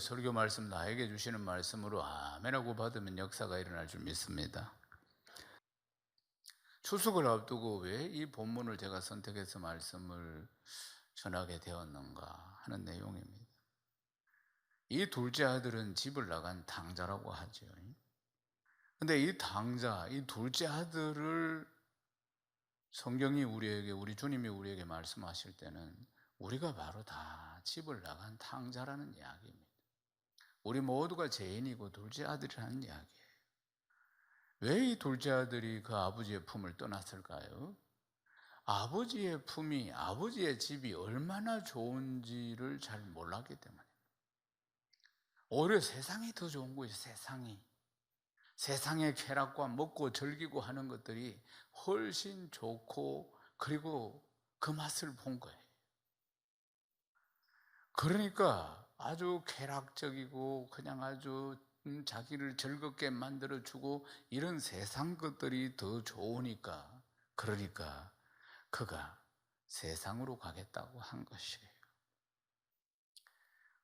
설교 말씀 나에게 주시는 말씀으로 아멘하고 받으면 역사가 일어날 줄 믿습니다. 추석을 앞두고 왜 이 본문을 제가 선택해서 말씀을 전하게 되었는가 하는 내용입니다. 이 둘째 아들은 집을 나간 당자라고 하죠. 근데 이 당자, 이 둘째 아들을 성경이 우리 주님이 우리에게 말씀하실 때는 우리가 바로 다 집을 나간 당자라는 이야기입니다. 우리 모두가 죄인이고 둘째 아들이라는 이야기예요. 왜 이 둘째 아들이 그 아버지의 품을 떠났을까요? 아버지의 품이, 아버지의 집이 얼마나 좋은지를 잘 몰랐기 때문에. 오히려 세상이 더 좋은 거예요. 세상의 쾌락과 먹고 즐기고 하는 것들이 훨씬 좋고, 그리고 그 맛을 본 거예요. 그러니까 아주 쾌락적이고 그냥 아주 자기를 즐겁게 만들어주고 이런 세상 것들이 더 좋으니까, 그러니까 그가 세상으로 가겠다고 한 것이에요.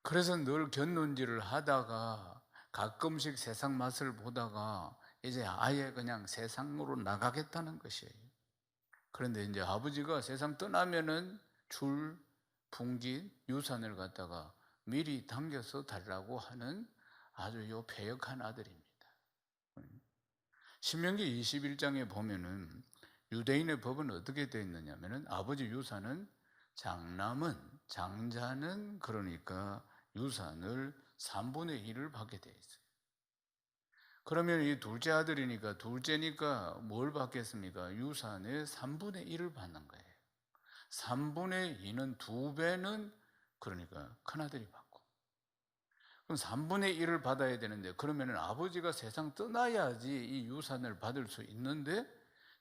그래서 늘 곁눈질을 하다가 가끔씩 세상 맛을 보다가 이제 아예 그냥 세상으로 나가겠다는 것이에요. 그런데 이제 아버지가 세상 떠나면은 줄 분깃 유산을 갖다가 미리 당겨서 달라고 하는 아주 요 패역한 아들입니다. 신명기 21장에 보면은 유대인의 법은 어떻게 되어 있느냐면은 아버지 유산은 장자는 그러니까 유산을 3분의 1을 받게 되어 있어요. 그러면 이 둘째 아들이니까 둘째니까 뭘 받겠습니까? 유산의 3분의 1을 받는 거예요. 3분의 2는 2배는 그러니까 큰아들이 받고, 그럼 3분의 1을 받아야 되는데, 그러면 아버지가 세상 떠나야지 이 유산을 받을 수 있는데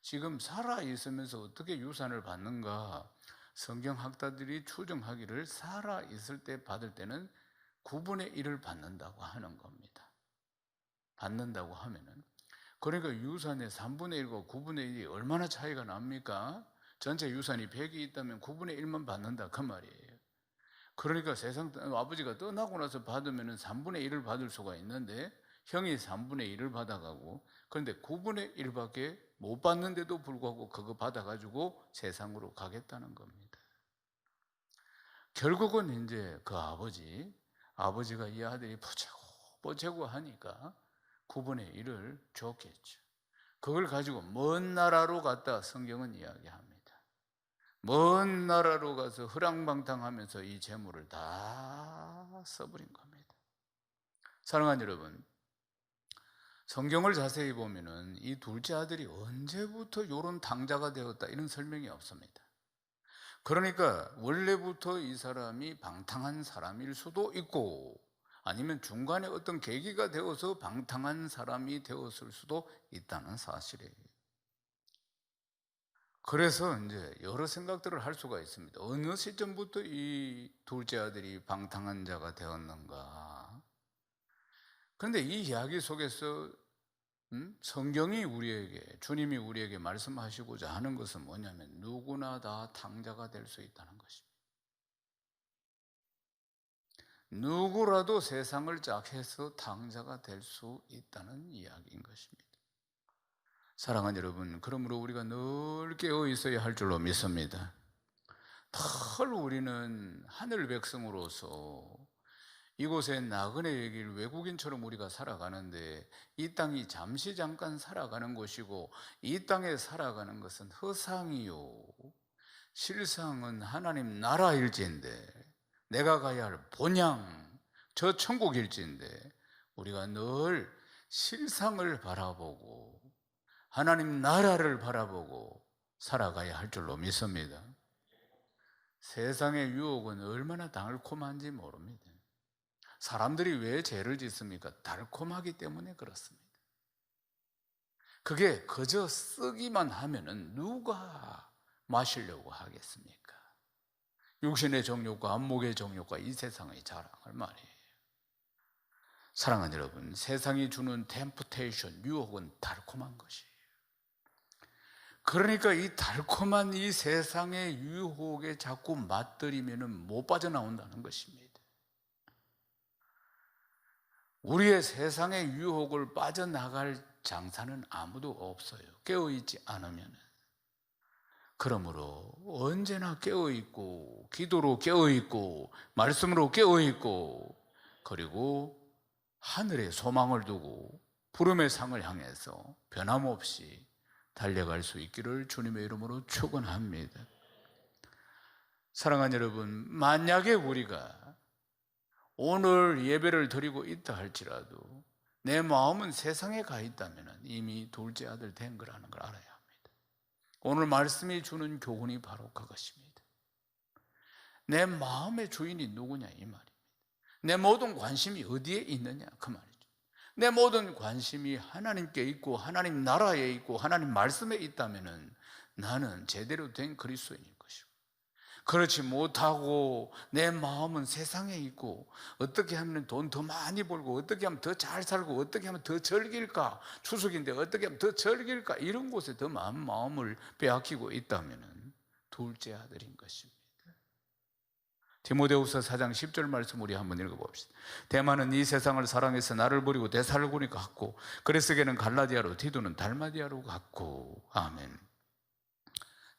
지금 살아있으면서 어떻게 유산을 받는가? 성경학자들이 추정하기를 살아있을 때 받을 때는 9분의 1을 받는다고 하는 겁니다. 받는다고 하면은, 그러니까 유산의 3분의 1과 9분의 1이 얼마나 차이가 납니까? 전체 유산이 100이 있다면 9분의 1만 받는다 그 말이에요. 그러니까 세상 아버지가 떠나고 나서 받으면 3분의 1을 받을 수가 있는데 형이 3분의 1을 받아가고, 그런데 9분의 1밖에 못 받는데도 불구하고 그거 받아가지고 세상으로 가겠다는 겁니다. 결국은 이제 그 아버지가 이 아들이 보채고 하니까 9분의 1을 줬겠죠. 그걸 가지고 먼 나라로 갔다 성경은 이야기합니다. 먼 나라로 가서 허랑방탕하면서 이 재물을 다 써버린 겁니다. 사랑하는 여러분, 성경을 자세히 보면은 이 둘째 아들이 언제부터 이런 당자가 되었다 이런 설명이 없습니다. 그러니까 원래부터 이 사람이 방탕한 사람일 수도 있고, 아니면 중간에 어떤 계기가 되어서 방탕한 사람이 되었을 수도 있다는 사실이에요. 그래서 이제 여러 생각들을 할 수가 있습니다. 어느 시점부터 이 둘째 아들이 방탕한 자가 되었는가? 그런데 이 이야기 속에서 성경이 주님이 우리에게 말씀하시고자 하는 것은 뭐냐면 누구나 다 당자가 될 수 있다는 것입니다. 누구라도 세상을 짝해서 당자가 될 수 있다는 이야기인 것입니다. 사랑하는 여러분, 그러므로 우리가 늘 깨어 있어야 할 줄로 믿습니다. 늘 우리는 하늘 백성으로서 이곳에 나그네의 길, 외국인처럼 우리가 살아가는데 이 땅이 잠시 잠깐 살아가는 곳이고, 이 땅에 살아가는 것은 허상이요 실상은 하나님 나라일진데, 내가 가야 할 본향 저 천국일진데, 우리가 늘 실상을 바라보고 하나님 나라를 바라보고 살아가야 할 줄로 믿습니다. 세상의 유혹은 얼마나 달콤한지 모릅니다. 사람들이 왜 죄를 짓습니까? 달콤하기 때문에 그렇습니다. 그게 그저 쓰기만 하면은 누가 마시려고 하겠습니까? 육신의 정욕과 안목의 정욕과 이 세상의 자랑을 말이에요. 사랑하는 여러분, 세상이 주는 템프테이션, 유혹은 달콤한 것이에요. 그러니까 이 달콤한 이 세상의 유혹에 자꾸 맞들이면 못 빠져나온다는 것입니다. 우리의 세상의 유혹을 빠져나갈 장사는 아무도 없어요. 깨어있지 않으면. 그러므로 언제나 깨어있고, 기도로 깨어있고, 말씀으로 깨어있고, 그리고 하늘에 소망을 두고 부름의 상을 향해서 변함없이 달려갈 수 있기를 주님의 이름으로 축원합니다. 사랑하는 여러분, 만약에 우리가 오늘 예배를 드리고 있다 할지라도 내 마음은 세상에 가 있다면 이미 둘째 아들 된 거라는 걸 알아야 합니다. 오늘 말씀이 주는 교훈이 바로 그것입니다. 내 마음의 주인이 누구냐 이 말입니다. 내 모든 관심이 어디에 있느냐 그 말이죠. 내 모든 관심이 하나님께 있고 하나님 나라에 있고 하나님 말씀에 있다면 나는 제대로 된 그리스도인일 것이고, 그렇지 못하고 내 마음은 세상에 있고 어떻게 하면 돈 더 많이 벌고 어떻게 하면 더 잘 살고 어떻게 하면 더 즐길까, 추석인데 어떻게 하면 더 즐길까, 이런 곳에 더 마음을 빼앗기고 있다면 둘째 아들인 것입니다. 디모데후서 4장 10절 말씀 우리 한번 읽어봅시다. 대만은 이 세상을 사랑해서 나를 버리고 데살로니가 갔고, 그레스게는 갈라디아로, 디도는 달마디아로 갔고. 아멘.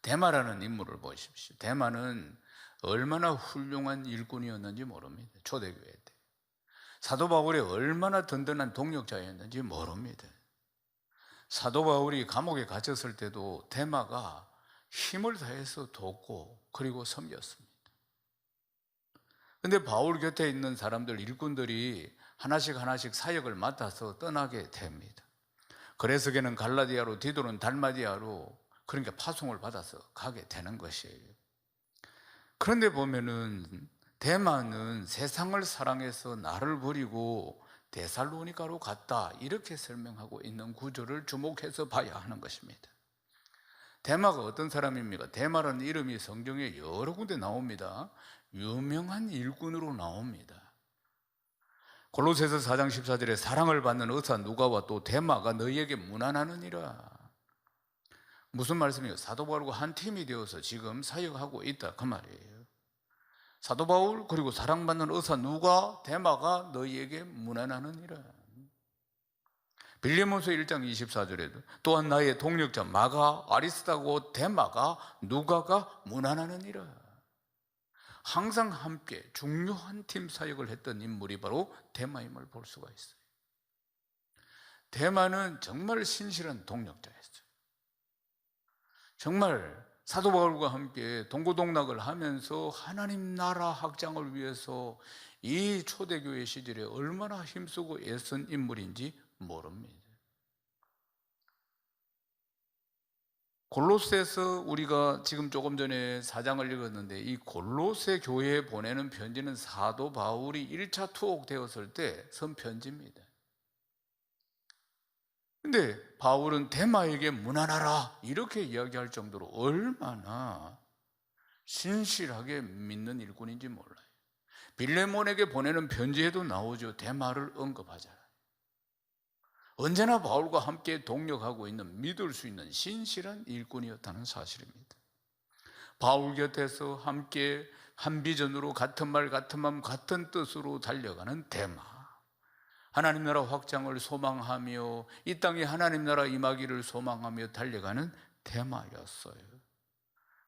데마라는 인물을 보십시오. 데마는 얼마나 훌륭한 일꾼이었는지 모릅니다. 초대교회 때 사도 바울이 얼마나 든든한 동력자였는지 모릅니다. 사도 바울이 감옥에 갇혔을 때도 데마가 힘을 다해서 돕고 그리고 섬겼습니다. 근데 바울 곁에 있는 사람들, 일꾼들이 하나씩 사역을 맡아서 떠나게 됩니다. 그레스게는 갈라디아로, 디도는 달마디아로, 그러니까 파송을 받아서 가게 되는 것이에요. 그런데 보면은 데마는 세상을 사랑해서 나를 버리고 데살로니가로 갔다, 이렇게 설명하고 있는 구조를 주목해서 봐야 하는 것입니다. 데마가 어떤 사람입니까? 데마라는 이름이 성경에 여러 군데 나옵니다. 유명한 일꾼으로 나옵니다. 골로새서 4장 14절에 사랑을 받는 의사 누가와 또 데마가 너희에게 문안하느니라. 무슨 말씀이에요? 사도 바울과 한 팀이 되어서 지금 사역하고 있다 그 말이에요. 사도 바울 그리고 사랑받는 의사 누가, 데마가 너희에게 문안하느니라. 빌레몬서 1장 24절에도 또한 나의 동력자 마가, 아리스다고, 데마가, 누가가 문안하느니라. 항상 함께 중요한 팀 사역을 했던 인물이 바로 데마임을 볼 수가 있어요. 데마는 정말 신실한 동력자였어요. 정말 사도 바울과 함께 동고동락을 하면서 하나님 나라 확장을 위해서 이 초대교회 시절에 얼마나 힘쓰고 애쓴 인물인지 모릅니다. 골로새서 우리가 지금 조금 전에 4장을 읽었는데, 이 골로새 교회에 보내는 편지는 사도 바울이 1차 투옥되었을 때 쓴 편지입니다. 근데 바울은 데마에게 문안하라 이렇게 이야기할 정도로 얼마나 신실하게 믿는 일꾼인지 몰라요. 빌레몬에게 보내는 편지에도 나오죠. 데마를 언급하자. 언제나 바울과 함께 동력하고 있는, 믿을 수 있는 신실한 일꾼이었다는 사실입니다. 바울 곁에서 함께 한 비전으로 같은 말 같은 마음 같은 뜻으로 달려가는 데마, 하나님 나라 확장을 소망하며 이 땅에 하나님 나라 임하기를 소망하며 달려가는 데마였어요.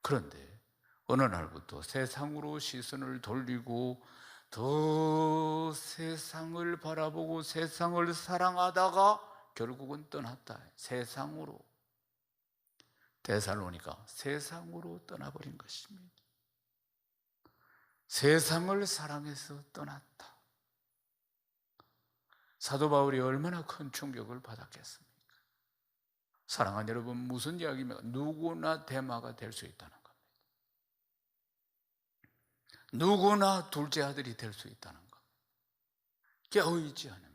그런데 어느 날부터 세상으로 시선을 돌리고 더 세상을 바라보고 세상을 사랑하다가 결국은 떠났다. 세상으로, 데살로니가 세상으로 떠나버린 것입니다. 세상을 사랑해서 떠났다. 사도 바울이 얼마나 큰 충격을 받았겠습니까? 사랑하는 여러분, 무슨 이야기입니까? 누구나 데마가 될 수 있다는 겁니다. 누구나 둘째 아들이 될 수 있다는 겁니다. 깨어있지 않으면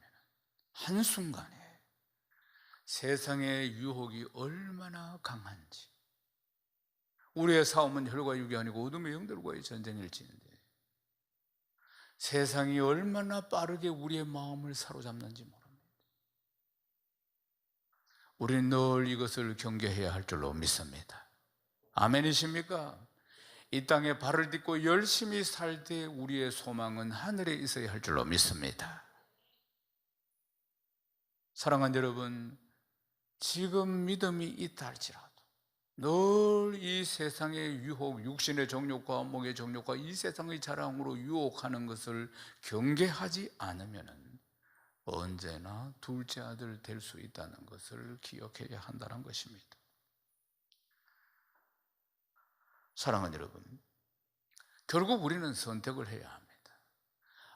한순간에 세상의 유혹이 얼마나 강한지. 우리의 싸움은 혈과 육이 아니고 어둠의 영들과의 전쟁일지인데 세상이 얼마나 빠르게 우리의 마음을 사로잡는지 모릅니다. 우리는 늘 이것을 경계해야 할 줄로 믿습니다. 아멘이십니까? 이 땅에 발을 딛고 열심히 살 때 우리의 소망은 하늘에 있어야 할 줄로 믿습니다. 사랑하는 여러분, 지금 믿음이 있다 할지라도 늘 이 세상의 유혹, 육신의 정욕과 몸의 정욕과 이 세상의 자랑으로 유혹하는 것을 경계하지 않으면 언제나 둘째 아들 될 수 있다는 것을 기억해야 한다는 것입니다. 사랑하는 여러분, 결국 우리는 선택을 해야 합니다.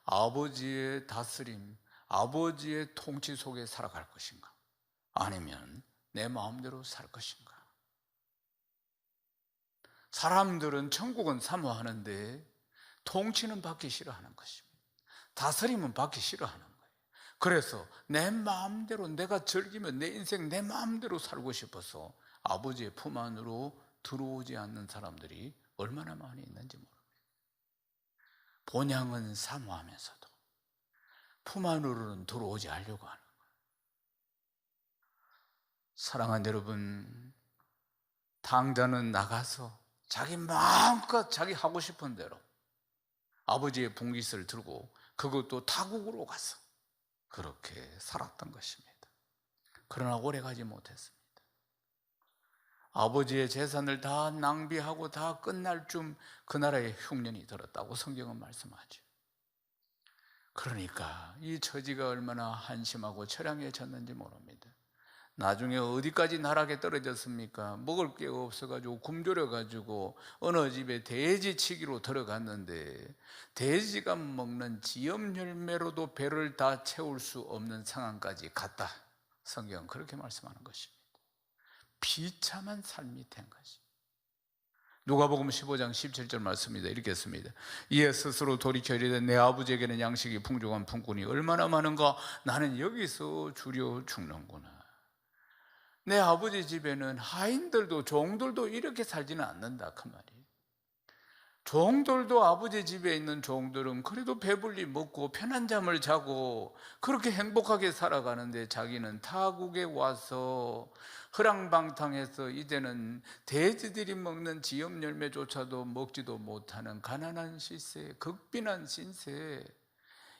아버지의 다스림, 아버지의 통치 속에 살아갈 것인가, 아니면 내 마음대로 살 것인가. 사람들은 천국은 사모하는데 통치는 받기 싫어하는 것입니다. 다스림은 받기 싫어하는 거예요. 그래서 내 마음대로, 내가 즐기면 내 인생 내 마음대로 살고 싶어서 아버지의 품 안으로 들어오지 않는 사람들이 얼마나 많이 있는지 모릅니다. 본향은 사모하면서도 품 안으로는 들어오지 않으려고 하는 거예요. 사랑하는 여러분, 당자는 나가서 자기 마음껏 자기 하고 싶은 대로 아버지의 분깃을 들고 그것도 타국으로 가서 그렇게 살았던 것입니다. 그러나 오래가지 못했습니다. 아버지의 재산을 다 낭비하고 다 끝날 쯤 그 나라에 흉년이 들었다고 성경은 말씀하죠. 그러니까 이 처지가 얼마나 한심하고 처량해졌는지 모릅니다. 나중에 어디까지 나락에 떨어졌습니까? 먹을 게 없어가지고 굶주려가지고 어느 집에 돼지치기로 들어갔는데 돼지가 먹는 지엽 열매로도 배를 다 채울 수 없는 상황까지 갔다. 성경은 그렇게 말씀하는 것입니다. 비참한 삶이 된 것입니다. 누가복음 15장 17절 말씀입니다. 이렇게 했습니다. 이에 스스로 돌이켜 이르되 내 아버지에게는 양식이 풍족한 품꾼이 얼마나 많은가, 나는 여기서 주려 죽는구나. 내 아버지 집에는 하인들도 종들도 이렇게 살지는 않는다 그 말이에요. 종들도, 아버지 집에 있는 종들은 그래도 배불리 먹고 편한 잠을 자고 그렇게 행복하게 살아가는데 자기는 타국에 와서 허랑방탕해서 이제는 돼지들이 먹는 지엽 열매조차도 먹지도 못하는 가난한 신세, 극빈한 신세,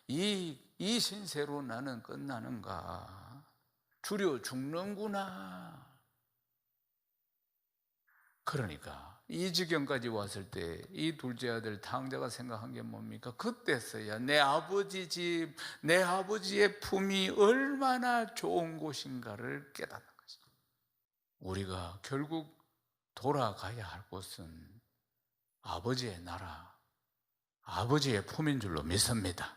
이 신세로 나는 끝나는가, 주려 죽는구나. 그러니까 이 지경까지 왔을 때 이 둘째 아들 당자가 생각한 게 뭡니까? 그때서야 내 아버지 집, 내 아버지의 품이 얼마나 좋은 곳인가를 깨닫는 것입니다. 우리가 결국 돌아가야 할 곳은 아버지의 나라, 아버지의 품인 줄로 믿습니다.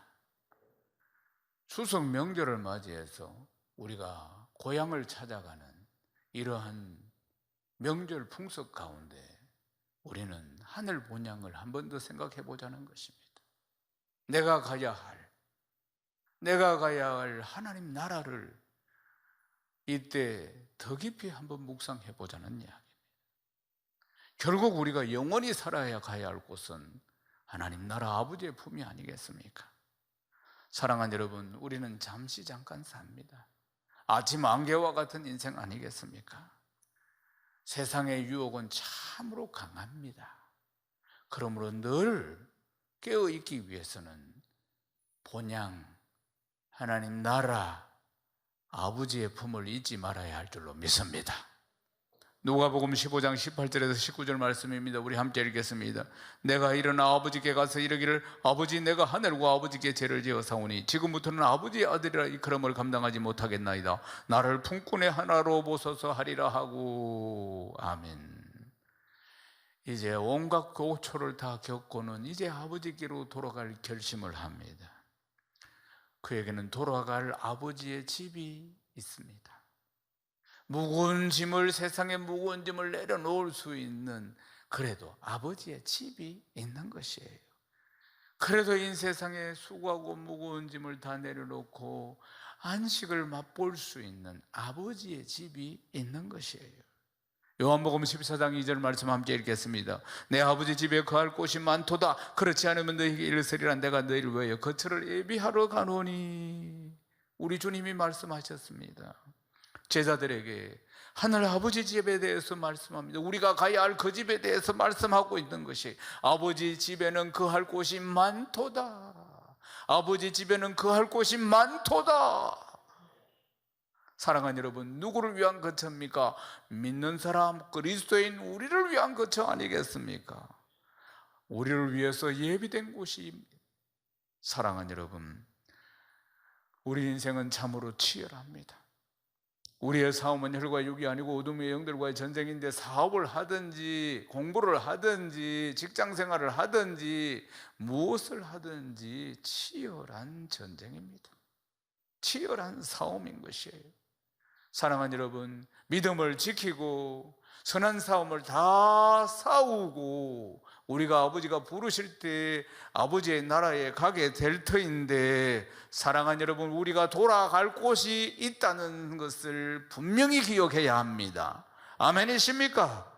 추석 명절을 맞이해서 우리가 고향을 찾아가는 이러한 명절 풍습 가운데 우리는 하늘 본향을 한 번 더 생각해 보자는 것입니다. 내가 가야 할 하나님 나라를 이때 더 깊이 한번 묵상해 보자는 이야기입니다. 결국 우리가 영원히 살아야 가야 할 곳은 하나님 나라 아버지의 품이 아니겠습니까? 사랑하는 여러분, 우리는 잠시 잠깐 삽니다. 아침 안개와 같은 인생 아니겠습니까? 세상의 유혹은 참으로 강합니다. 그러므로 늘 깨어있기 위해서는 본향, 하나님 나라, 아버지의 품을 잊지 말아야 할 줄로 믿습니다. 누가복음 15장 18절에서 19절 말씀입니다. 우리 함께 읽겠습니다. 내가 일어나 아버지께 가서 이르기를 아버지, 내가 하늘과 아버지께 죄를 지어 사오니 지금부터는 아버지의 아들이라 이 그럼을 감당하지 못하겠나이다. 나를 품꾼의 하나로 보소서 하리라 하고. 아멘. 이제 온갖 고초를 다 겪고는 이제 아버지께로 돌아갈 결심을 합니다. 그에게는 돌아갈 아버지의 집이 있습니다. 무거운 짐을, 세상의 무거운 짐을 내려놓을 수 있는, 그래도 아버지의 집이 있는 것이에요. 그래도 이 세상에 수고하고 무거운 짐을 다 내려놓고 안식을 맛볼 수 있는 아버지의 집이 있는 것이에요. 요한복음 14장 2절 말씀 함께 읽겠습니다. 내 아버지 집에 거할 곳이 많도다. 그렇지 않으면 너희에게 이르으리라. 내가 너희를 위하여 거처를 예비하러 가노니. 우리 주님이 말씀하셨습니다. 제자들에게 하늘 아버지 집에 대해서 말씀합니다. 우리가 가야 할 그 집에 대해서 말씀하고 있는 것이, 아버지 집에는 거할 곳이 많도다. 아버지 집에는 거할 곳이 많도다. 사랑하는 여러분, 누구를 위한 거처입니까? 믿는 사람, 그리스도인 우리를 위한 거처 아니겠습니까? 우리를 위해서 예비된 곳입니다. 사랑하는 여러분, 우리 인생은 참으로 치열합니다. 우리의 싸움은 혈과 육이 아니고 어둠의 영들과의 전쟁인데, 사업을 하든지 공부를 하든지 직장생활을 하든지 무엇을 하든지 치열한 전쟁입니다. 치열한 싸움인 것이에요. 사랑하는 여러분, 믿음을 지키고 선한 싸움을 다 싸우고 우리가 아버지가 부르실 때 아버지의 나라에 가게 될 터인데, 사랑하는 여러분, 우리가 돌아갈 곳이 있다는 것을 분명히 기억해야 합니다. 아멘이십니까?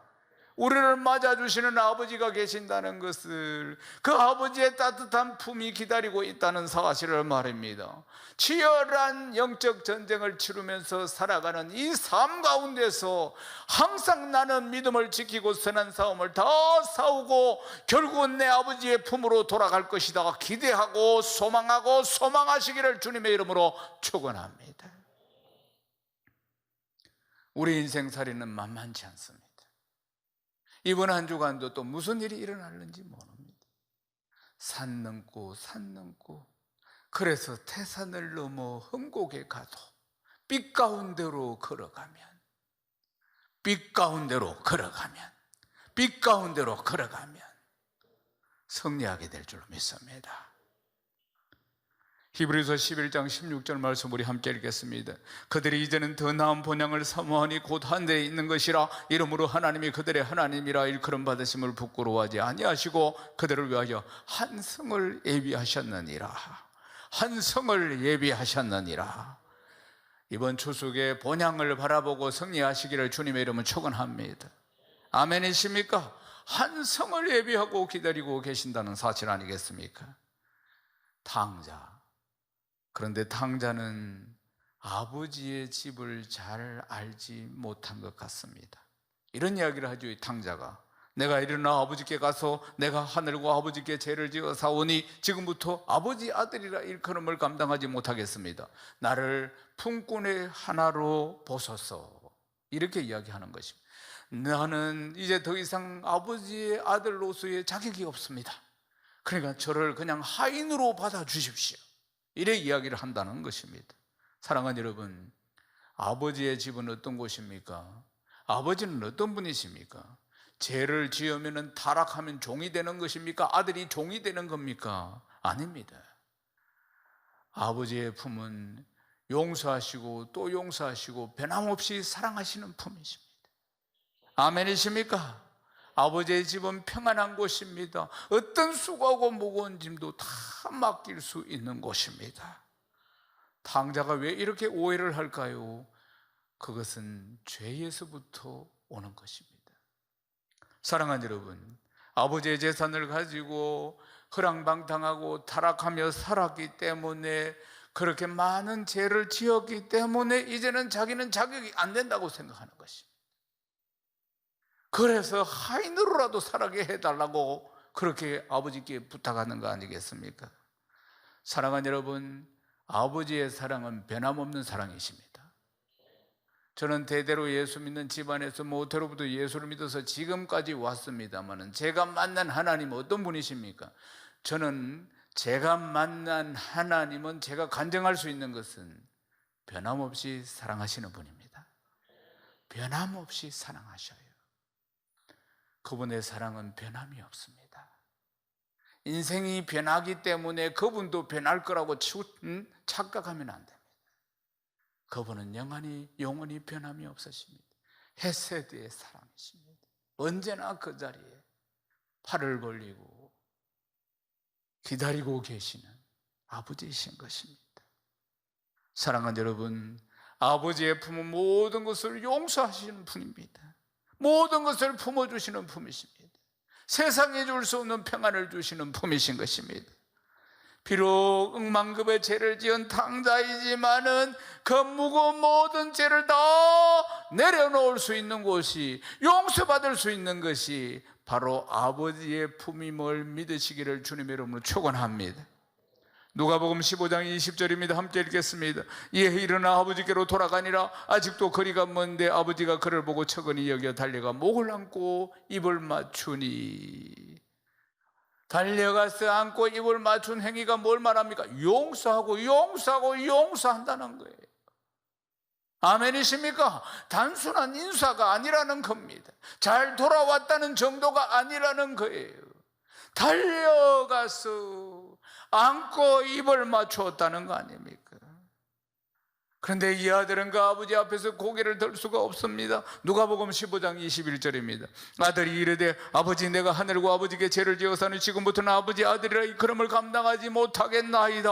우리를 맞아주시는 아버지가 계신다는 것을, 그 아버지의 따뜻한 품이 기다리고 있다는 사실을 말입니다. 치열한 영적 전쟁을 치르면서 살아가는 이 삶 가운데서 항상 나는 믿음을 지키고 선한 싸움을 다 싸우고 결국은 내 아버지의 품으로 돌아갈 것이다 기대하고 소망하고 소망하시기를 주님의 이름으로 축원합니다. 우리 인생살이는 만만치 않습니다. 이번 한 주간도 또 무슨 일이 일어날는지 모릅니다. 산 넘고 산 넘고, 그래서 태산을 넘어 험곡에 가도 빛 가운데로 걸어가면, 빛 가운데로 걸어가면, 빛 가운데로 걸어가면 승리하게 될 줄 믿습니다. 히브리서 11장 16절 말씀 우리 함께 읽겠습니다. 그들이 이제는 더 나은 본향을 사모하니 곧 한 데에 있는 것이라. 이러므로 하나님이 그들의 하나님이라 일컬음 받으심을 부끄러워하지 아니하시고 그들을 위하여 한 성을 예비하셨느니라. 한 성을 예비하셨느니라. 이번 추수에 본향을 바라보고 승리하시기를 주님의 이름은 축원합니다. 아멘이십니까? 한 성을 예비하고 기다리고 계신다는 사실 아니겠습니까? 탕자. 그런데 탕자는 아버지의 집을 잘 알지 못한 것 같습니다. 이런 이야기를 하죠. 이 탕자가, 내가 일어나 아버지께 가서 내가 하늘과 아버지께 죄를 지어 사오니 지금부터 아버지 아들이라 일컬음을 감당하지 못하겠습니다. 나를 품꾼의 하나로 보소서. 이렇게 이야기하는 것입니다. 나는 이제 더 이상 아버지의 아들로서의 자격이 없습니다. 그러니까 저를 그냥 하인으로 받아주십시오. 이래 이야기를 한다는 것입니다. 사랑하는 여러분, 아버지의 집은 어떤 곳입니까? 아버지는 어떤 분이십니까? 죄를 지으면 타락하면 종이 되는 것입니까? 아들이 종이 되는 겁니까? 아닙니다. 아버지의 품은 용서하시고 또 용서하시고 변함없이 사랑하시는 품이십니다. 아멘이십니까? 아버지의 집은 평안한 곳입니다. 어떤 수고하고 무거운 짐도 다 맡길 수 있는 곳입니다. 탕자가 왜 이렇게 오해를 할까요? 그것은 죄에서부터 오는 것입니다. 사랑하는 여러분, 아버지의 재산을 가지고 허랑방탕하고 타락하며 살았기 때문에, 그렇게 많은 죄를 지었기 때문에 이제는 자기는 자격이 안 된다고 생각하는 것입니다. 그래서 하인으로라도 살게 해달라고 그렇게 아버지께 부탁하는 거 아니겠습니까? 사랑하는 여러분, 아버지의 사랑은 변함없는 사랑이십니다. 저는 대대로 예수 믿는 집안에서 모태로부터 예수를 믿어서 지금까지 왔습니다만, 제가 만난 하나님은 어떤 분이십니까? 저는 제가 만난 하나님은, 제가 간증할 수 있는 것은 변함없이 사랑하시는 분입니다. 변함없이 사랑하셔요. 그분의 사랑은 변함이 없습니다. 인생이 변하기 때문에 그분도 변할 거라고 착각하면 안 됩니다. 그분은 영원히 변함이 없으십니다. 헤세드의 사랑이십니다. 언제나 그 자리에 팔을 벌리고 기다리고 계시는 아버지이신 것입니다. 사랑하는 여러분, 아버지의 품은 모든 것을 용서하시는 분입니다. 모든 것을 품어주시는 품이십니다. 세상에 줄 수 없는 평안을 주시는 품이신 것입니다. 비록 억만급의 죄를 지은 탕자이지만은 그 무거운 모든 죄를 다 내려놓을 수 있는 곳이, 용서받을 수 있는 것이 바로 아버지의 품임을 믿으시기를 주님의 이름으로 축원합니다. 누가복음 15장 20절입니다. 함께 읽겠습니다. 이에 일어나 아버지께로 돌아가니라. 아직도 거리가 먼데 아버지가 그를 보고 척은히 여겨 달려가 목을 안고 입을 맞추니. 달려가서 안고 입을 맞춘 행위가 뭘 말합니까? 용서하고 용서하고 용서한다는 거예요. 아멘이십니까? 단순한 인사가 아니라는 겁니다. 잘 돌아왔다는 정도가 아니라는 거예요. 달려가서 안고 입을 맞추었다는 거 아닙니까? 그런데 이 아들은 그 아버지 앞에서 고개를 들 수가 없습니다. 누가복음 15장 21절입니다. 아들이 이르되 아버지, 내가 하늘과 아버지께 죄를 지어서는 지금부터는 아버지 아들이라 이 그름을 감당하지 못하겠나이다.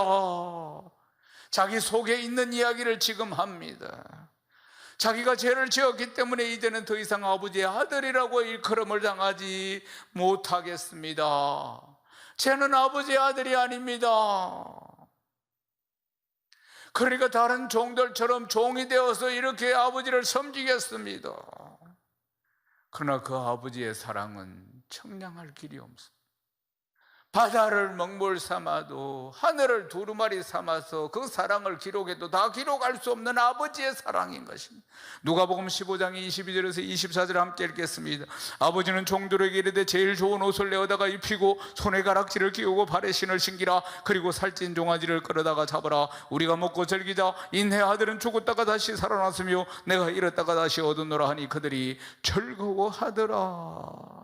자기 속에 있는 이야기를 지금 합니다. 자기가 죄를 지었기 때문에 이제는 더 이상 아버지의 아들이라고 일컬음을 당하지 못하겠습니다. 쟤는 아버지의 아들이 아닙니다. 그러니까 다른 종들처럼 종이 되어서 이렇게 아버지를 섬기겠습니다. 그러나 그 아버지의 사랑은 청량할 길이 없습니다. 바다를 먹물 삼아도 하늘을 두루마리 삼아서 그 사랑을 기록해도 다 기록할 수 없는 아버지의 사랑인 것입니다. 누가복음 15장 22절에서 24절 함께 읽겠습니다. 아버지는 종들에게 이르되 제일 좋은 옷을 내어다가 입히고 손에 가락지를 끼우고 발에 신을 신기라. 그리고 살찐 종아지를 끌어다가 잡으라. 우리가 먹고 즐기자. 인내 아들은 죽었다가 다시 살아났으며 내가 잃었다가 다시 얻었노라 하니 그들이 즐거워하더라.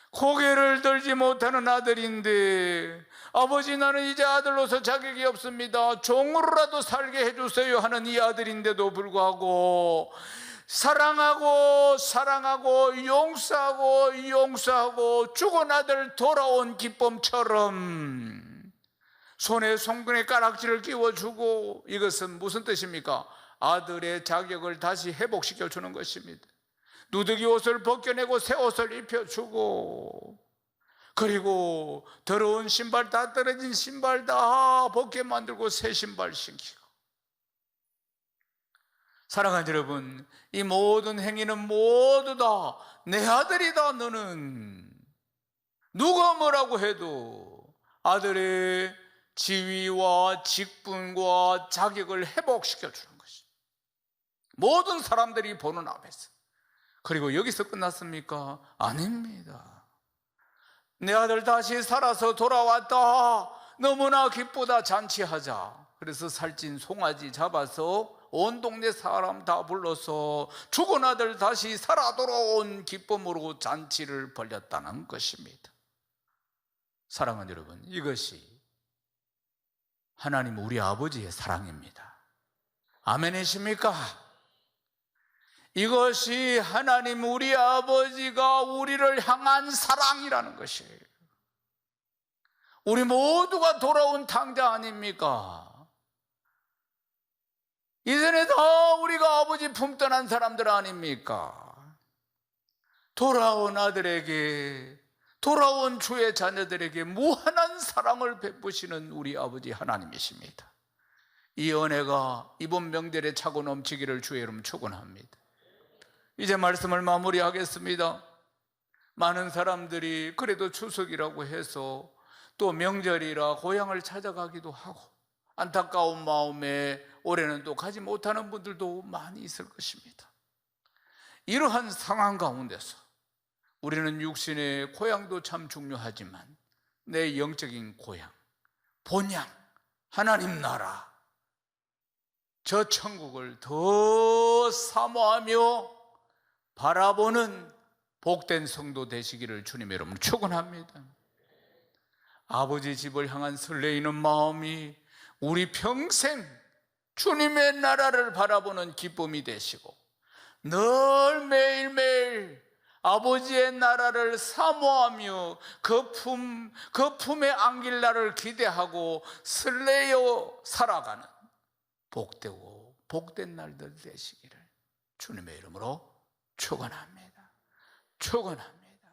고개를 들지 못하는 아들인데 아버지, 나는 이제 아들로서 자격이 없습니다. 종으로라도 살게 해주세요 하는 이 아들인데도 불구하고 사랑하고 사랑하고 용서하고 용서하고 죽은 아들 돌아온 기쁨처럼 손에 송근에 가락지를 끼워주고, 이것은 무슨 뜻입니까? 아들의 자격을 다시 회복시켜주는 것입니다. 누더기 옷을 벗겨내고 새 옷을 입혀주고, 그리고 더러운 신발, 다 떨어진 신발 다 벗게 만들고 새 신발 신기고. 사랑하는 여러분, 이 모든 행위는 모두 다 내 아들이다. 너는 누가 뭐라고 해도 아들의 지위와 직분과 자격을 회복시켜주는 것입니다. 모든 사람들이 보는 앞에서. 그리고 여기서 끝났습니까? 아닙니다. 내 아들 다시 살아서 돌아왔다. 너무나 기쁘다. 잔치하자. 그래서 살찐 송아지 잡아서 온 동네 사람 다 불러서 죽은 아들 다시 살아 돌아온 기쁨으로 잔치를 벌였다는 것입니다. 사랑하는 여러분, 이것이 하나님 우리 아버지의 사랑입니다. 아멘이십니까? 이것이 하나님 우리 아버지가 우리를 향한 사랑이라는 것이에요. 우리 모두가 돌아온 탕자 아닙니까? 이전에 다 우리가 아버지 품 떠난 사람들 아닙니까? 돌아온 아들에게, 돌아온 주의 자녀들에게 무한한 사랑을 베푸시는 우리 아버지 하나님이십니다. 이 은혜가 이번 명절에 차고 넘치기를 주의 이름 축원합니다. 이제 말씀을 마무리하겠습니다. 많은 사람들이 그래도 추석이라고 해서 또 명절이라 고향을 찾아가기도 하고, 안타까운 마음에 올해는 또 가지 못하는 분들도 많이 있을 것입니다. 이러한 상황 가운데서 우리는 육신의 고향도 참 중요하지만 내 영적인 고향, 본향, 하나님 나라, 저 천국을 더 사모하며 바라보는 복된 성도 되시기를 주님의 이름으로 축원합니다. 아버지 집을 향한 설레이는 마음이 우리 평생 주님의 나라를 바라보는 기쁨이 되시고, 늘 매일매일 아버지의 나라를 사모하며 그 품에 안길 날을 기대하고 설레어 살아가는 복되고 복된 날들 되시기를 주님의 이름으로 축원합니다. 축원합니다.